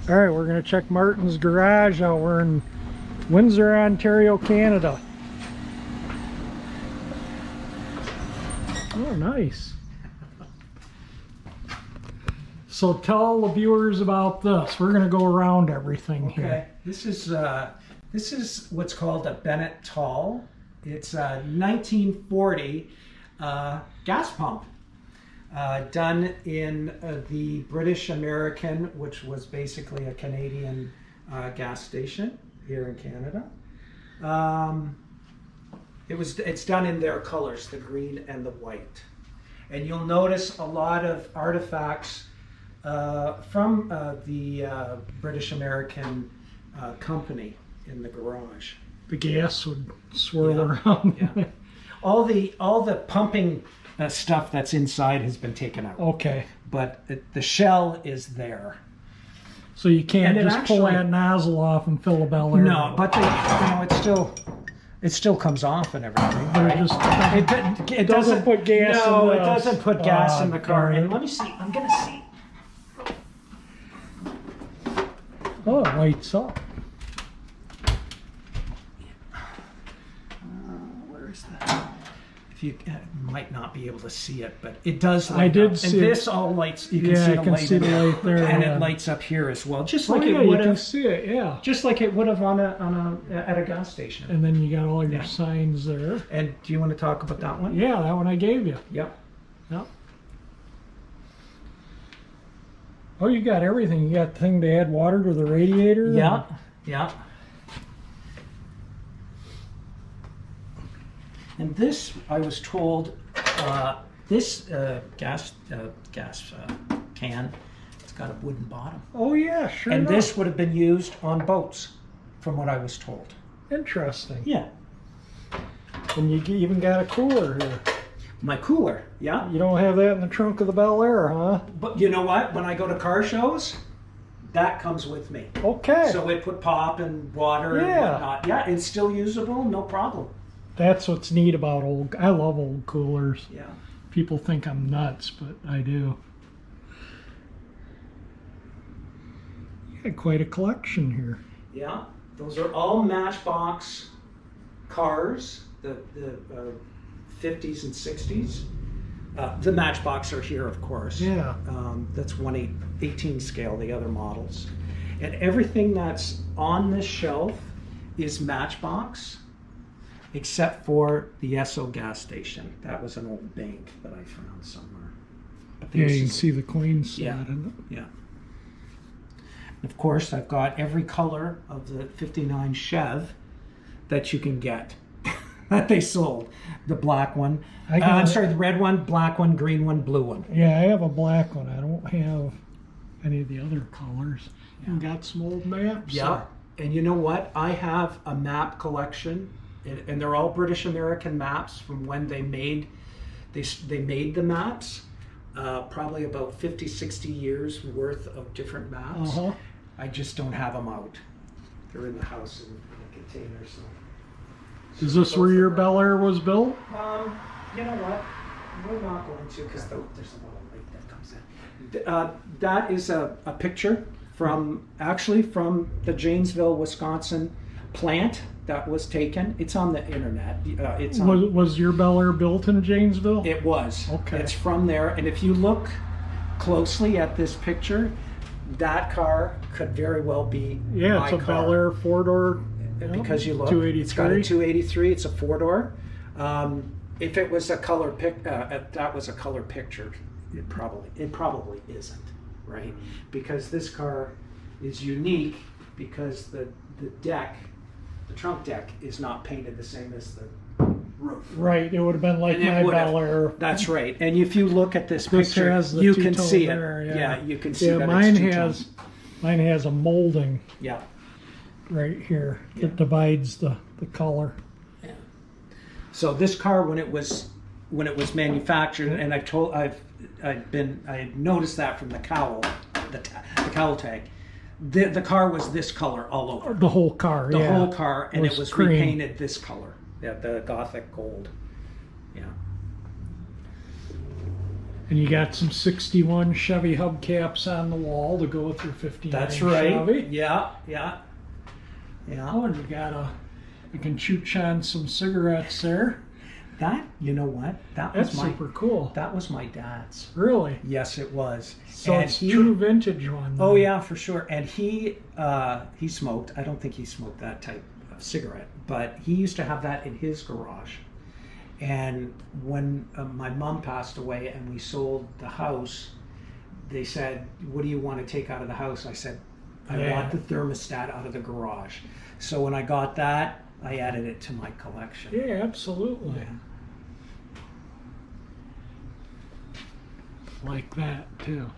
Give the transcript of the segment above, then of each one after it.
All right, we're gonna check Martin's garage out. We're in Windsor, Ontario, Canada. Oh, nice. So tell the viewers about this. We're gonna go around everything here. This is what's called a Bennett Tall. It's a 1940 gas pump. Done in the British American, which was basically a Canadian gas station here in Canada. It's done in their colors, the green and the white. And you'll notice a lot of artifacts from the British American company in the garage. The gas would swirl around. Yeah. All the pumping stuff that's inside has been taken out. Okay. But the shell is there. So you can't just pull that nozzle off and fill a Bel Air. No, but it still comes off and everything. Right? It doesn't put gas. No, in it doesn't put gas in the car. Right. And let me see. I'm gonna see. Oh, it lights up. Where is that? If you might not be able to see it, but it does light I did up. see and it. this all lights. You can Yeah, see I the can light, see the light there, and yeah. it lights up here as well, just Oh, like yeah, it would you can have. see it, yeah. Just like it would have at a gas station. And then you got all your signs there. And do you want to talk about that one? Yeah, that one I gave you. Yep. Yep. Oh, you got everything. You got the thing to add water to the radiator. Yeah. Yeah. And this, I was told, this gas can, it's got a wooden bottom. Oh yeah, sure. And enough. this would have been used on boats, from what I was told. Interesting. Yeah. And you even got a cooler here. My cooler, yeah. You don't have that in the trunk of the Bel Air, huh? But you know what? When I go to car shows, that comes with me. Okay. So it put pop and water and whatnot. Yeah, it's still usable, no problem. That's what's neat about I love old coolers. Yeah. People think I'm nuts, but I do. You got quite a collection here. Yeah, those are all Matchbox cars, the 50s and 60s. The Matchbox are here, of course. Yeah. That's 1/18 scale, the other models. And everything that's on this shelf is Matchbox, except for the Esso gas station. That was an old bank that I found somewhere. But Yeah, you can see the coin slot Yeah. in it. Yeah. Of course, I've got every color of the 59 Chev that you can get that they sold. The black one. I'm sorry, the red one, black one, green one, blue one. Yeah, I have a black one. I don't have any of the other colors. Yeah. You got some old maps? Yeah. And you know what? I have a map collection, and they're all British American maps from when they made the maps. Probably about 50, 60 years worth of different maps. Uh-huh. I just don't have them out. They're in the house in a container. So. Is this where your Bel Air was built? You know what? We're not going to, because there's a lot of light that comes in. That is a picture from the Janesville, Wisconsin plant that was taken. It's on the internet. Was your Bel Air built in Janesville? It was. Okay. It's from there. And if you look closely at this picture, that car could very well be Yeah, it's a Bel Air four-door. Because you look, 283. it's got a 283. It's a four-door. If it was a color that was a color picture, it probably isn't, right? Because this car is unique because the trunk deck is not painted the same as the roof. Right, it would have been like my Bel Air. That's right. And if you look at this picture, you can see it. There, yeah, you can see that mine it's mine has a molding. Yeah. Right here that divides the color. Yeah. So this car, when it was manufactured, and I had noticed that from the cowl, the cowl tag. The car was this color all over. The whole car, The whole car, and it was cream. repainted this color. Yeah, the Gothic gold. Yeah. And you got some 61 Chevy hubcaps on the wall to go with your 59 That's right. Chevy. Yeah. Oh, and you can chooch on some cigarettes there. That, you know what? That's super cool. That was my dad's. Really? Yes, it was. So it's true vintage one. Then. Oh yeah, for sure. And he smoked. I don't think he smoked that type of cigarette, but he used to have that in his garage. And when my mom passed away and we sold the house, they said, "What do you want to take out of the house?" I said, "I want the thermostat out of the garage." So when I got that, I added it to my collection. Yeah, absolutely. Yeah. Like that too.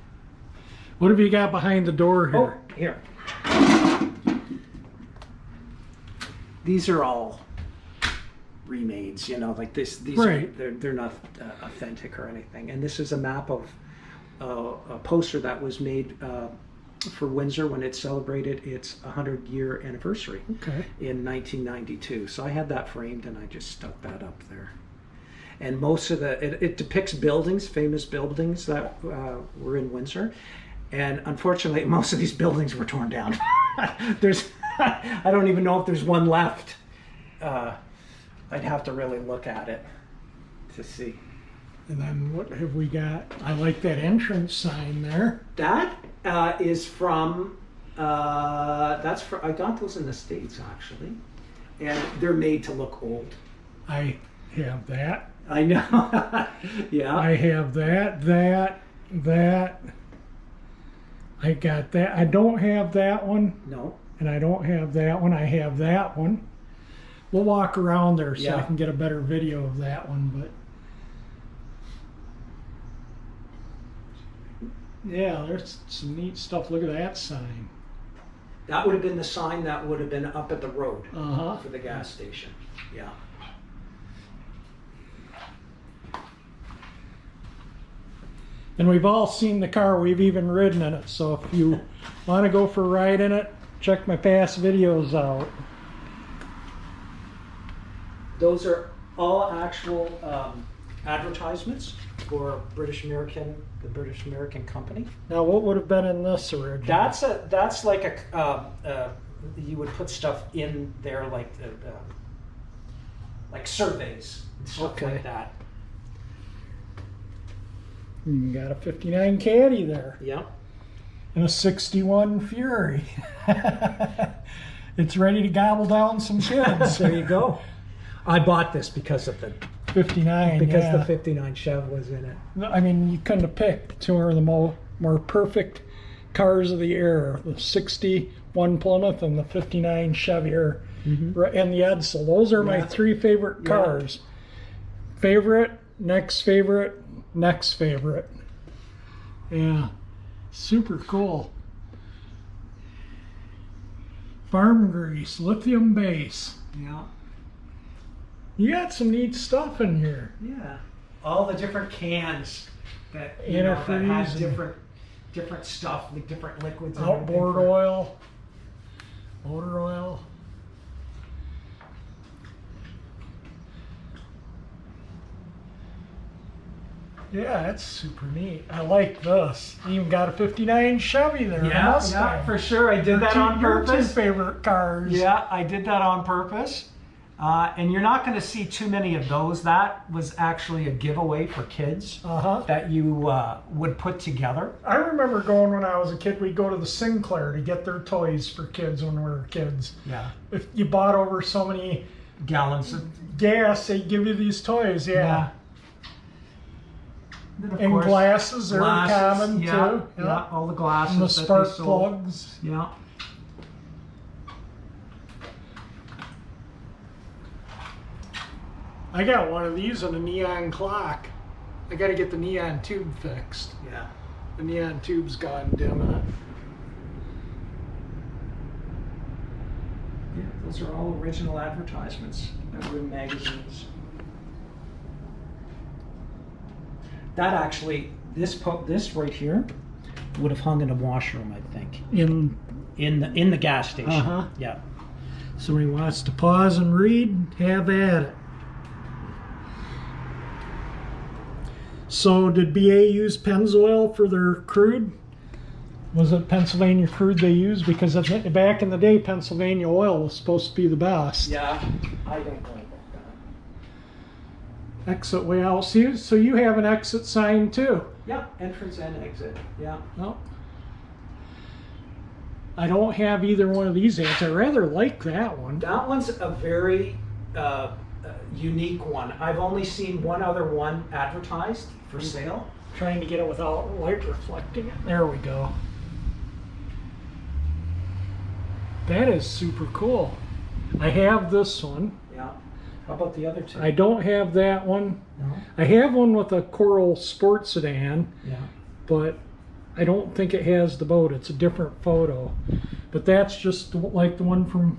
What have you got behind the door here? Oh, here. These are all remades, you know, like this. These right. They're not authentic or anything. And this is a map of a poster that was made for Windsor when it celebrated its 100-year anniversary in 1992. So I had that framed and I just stuck that up there. And most of it depicts buildings, famous buildings that were in Windsor. And unfortunately, most of these buildings were torn down. I don't even know if there's one left. I'd have to really look at it to see. And then what have we got? I like that entrance sign there. That is from, I got those in the States actually. And they're made to look old. I have that. I know. Yeah. I have that. I got that. I don't have that one. No. And I don't have that one. I have that one. We'll walk around there so I can get a better video of that one. But yeah, there's some neat stuff. Look at that sign. That would have been the sign that would have been up at the road for the gas station. Yeah. And we've all seen the car. We've even ridden in it. So if you want to go for a ride in it, check my past videos out. Those are all actual advertisements for the British American company. Now, what would have been in this original? That's like you would put stuff in there like surveys and stuff like that. You got a 59 Caddy there. Yep. And a 61 Fury. It's ready to gobble down some kids. There you go. I bought this because of the 59. Because the 59 Chev was in it. I mean, you couldn't have picked two of the more perfect cars of the era. The 61 Plymouth and the 59 Chevy Air and the Edsel. Those are my three favorite cars. Favorite, next favorite, next favorite. Yeah, super cool. Farm grease, lithium base. Yeah. You got some neat stuff in here. Yeah. All the different cans that that had different stuff, like different liquids. Outboard oil, motor oil. Yeah, that's super neat. I like this. You even got a 59 Chevy there. Yeah, for sure. I did that on purpose. Your two favorite cars. Yeah, I did that on purpose. And you're not going to see too many of those. That was actually a giveaway for kids that you would put together. I remember going when I was a kid, we'd go to the Sinclair to get their toys for kids when we were kids. Yeah. If you bought over so many gallons of gas, they'd give you these toys. Yeah. Then, of and course, glasses are common too. Yeah, all the glasses. And the spark plugs. Yeah. I got one of these and a neon clock. I got to get the neon tube fixed. Yeah. The neon tube's gone dim. Yeah, those are all original advertisements that were in magazines. That actually, this right here would have hung in a washroom, I think. In the gas station. Yeah. Somebody wants to pause and read, have at it. So did BA use Pennzoil for their crude? Was it Pennsylvania crude they used? Because back in the day, Pennsylvania oil was supposed to be the best. Yeah, I don't know about that. Exit way out. So you have an exit sign too? Yeah, entrance and exit. Yeah. No. I don't have either one of these ads. I rather like that one. That one's a very unique one. I've only seen one other one advertised for sale. Trying to get it without light reflecting it. There we go. That is super cool. I have this one. Yeah. How about the other two? I don't have that one. No. I have one with a Coral Sport sedan, Yeah. but I don't think it has the boat. It's a different photo. But that's just like the one from,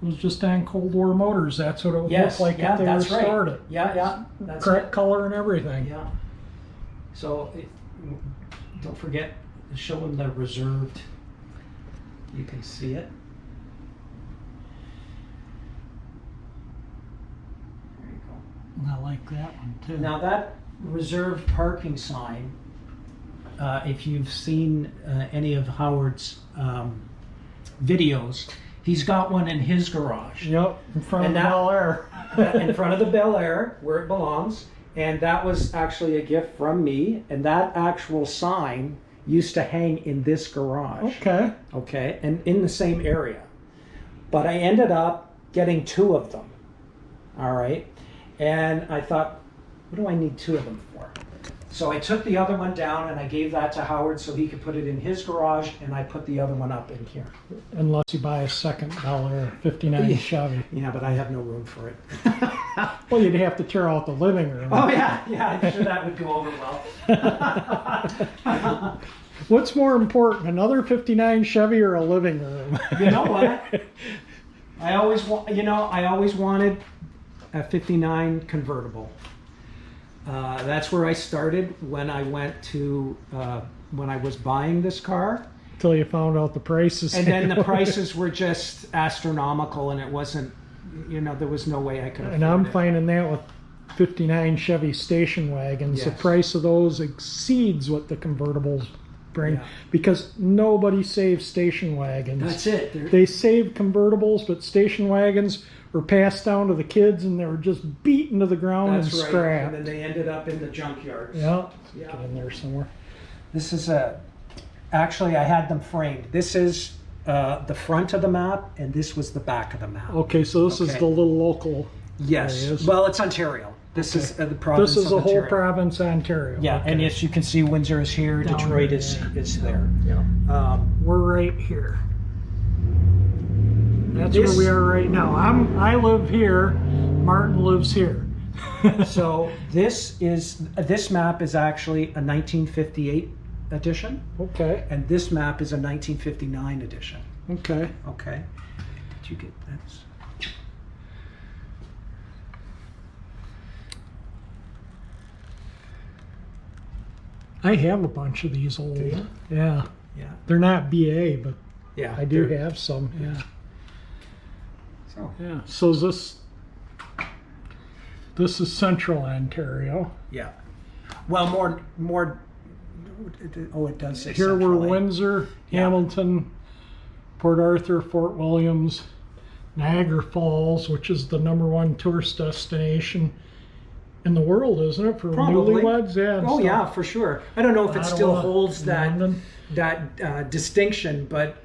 it was just on Cold War Motors. That's what it would look like if they restored it. Yeah, yeah. That's Correct it. color and everything. Yeah. So don't forget to show them the reserved. You can see it. There you go. I like that one too. Now that reserved parking sign, if you've seen any of Howard's videos, he's got one in his garage. Yep, in front of And the that- Bel Air. In front of the Bel Air, where it belongs. And that was actually a gift from me. And that actual sign used to hang in this garage. Okay. Okay, and in the same area. But I ended up getting two of them. All right. And I thought, what do I need two of them for? So I took the other one down and I gave that to Howard so he could put it in his garage, and I put the other one up in here. Unless you buy a second Bel Air 59 Chevy. Yeah, but I have no room for it. Well, you'd have to tear out the living room. Oh yeah, yeah, I'm sure that would go over well. What's more important, another 59 Chevy or a living room? You know what? I always wanted a 59 convertible. That's where I started when I went to when I was buying this car. Until you found out the prices. And then the prices were just astronomical, and it wasn't, there was no way I could afford And I'm it. finding that with 59 Chevy station wagons, the Yes. price of those exceeds what the convertibles bring, Yeah. because nobody saves station wagons. That's it. They save convertibles, but station wagons were passed down to the kids and they were just beaten to the ground That's and right. scrapped. And then they ended up in the junkyards. Yeah, Yeah. get in there somewhere. This is actually I had them framed. This is the front of the map, and this was the back of the map. Okay, so this is Okay. the little local. Yes. areas. Well, it's Ontario. This is the province. This is of a whole Ontario. province, Ontario. Yeah, Okay. and as you can see, Windsor is here. Down Detroit here, is there. Yeah. We're right here. That's This- where we are right now. I live here. Martin lives here. So this map is actually a 1958 edition, Okay. and this map is a 1959 edition. Okay. Okay. Did you get this? I have a bunch of these old. you? Yeah. Yeah. They're not BA, but Yeah. I do there- have some. Yeah. So Yeah. So this is Central Ontario. yeah. Well, more. Oh, it does say Here we're Central, eh? Windsor, Yeah. Hamilton, Port Arthur, Fort Williams, Niagara Falls, which is the #1 tourist destination in the world, isn't it, for Probably. newlyweds? Yeah. and Oh stuff. yeah, for sure. I don't know if it still Ottawa, holds that London. distinction, but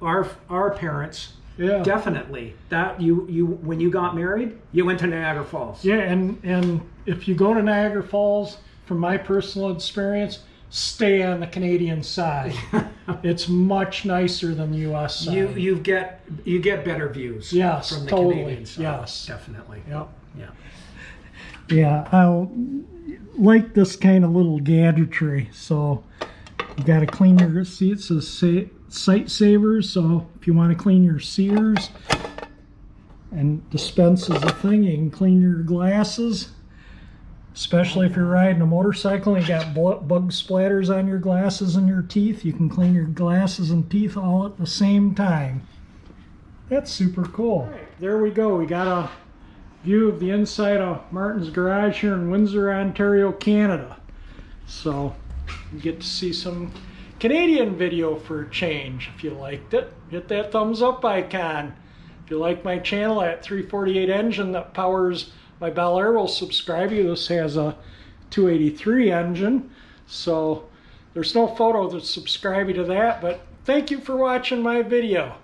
our parents Yeah. definitely that you when you got married, you went to Niagara Falls. Yeah, and if you go to Niagara Falls, from my personal experience, stay on the Canadian side. It's much nicer than the U.S. side. You get better views. Yes, from the totally. Canadian side. Yes. Definitely. Yep. Yeah. Yeah, I like this kind of little gadgetry. So you got to clean your, see it says sight savers. So if you want to clean your sears, and dispense is a thing, you can clean your glasses. Especially if you're riding a motorcycle and you got bug splatters on your glasses and your teeth, you can clean your glasses and teeth all at the same time. That's super cool. Right, there we go. We got view of the inside of Martin's garage here in Windsor, Ontario, Canada. So you get to see some Canadian video for a change. If you liked it, hit that thumbs up icon. If you like my channel, that 348 engine that powers my Bel Air will subscribe you. This has a 283 engine, so there's no photo to subscribe you to that, but thank you for watching my video.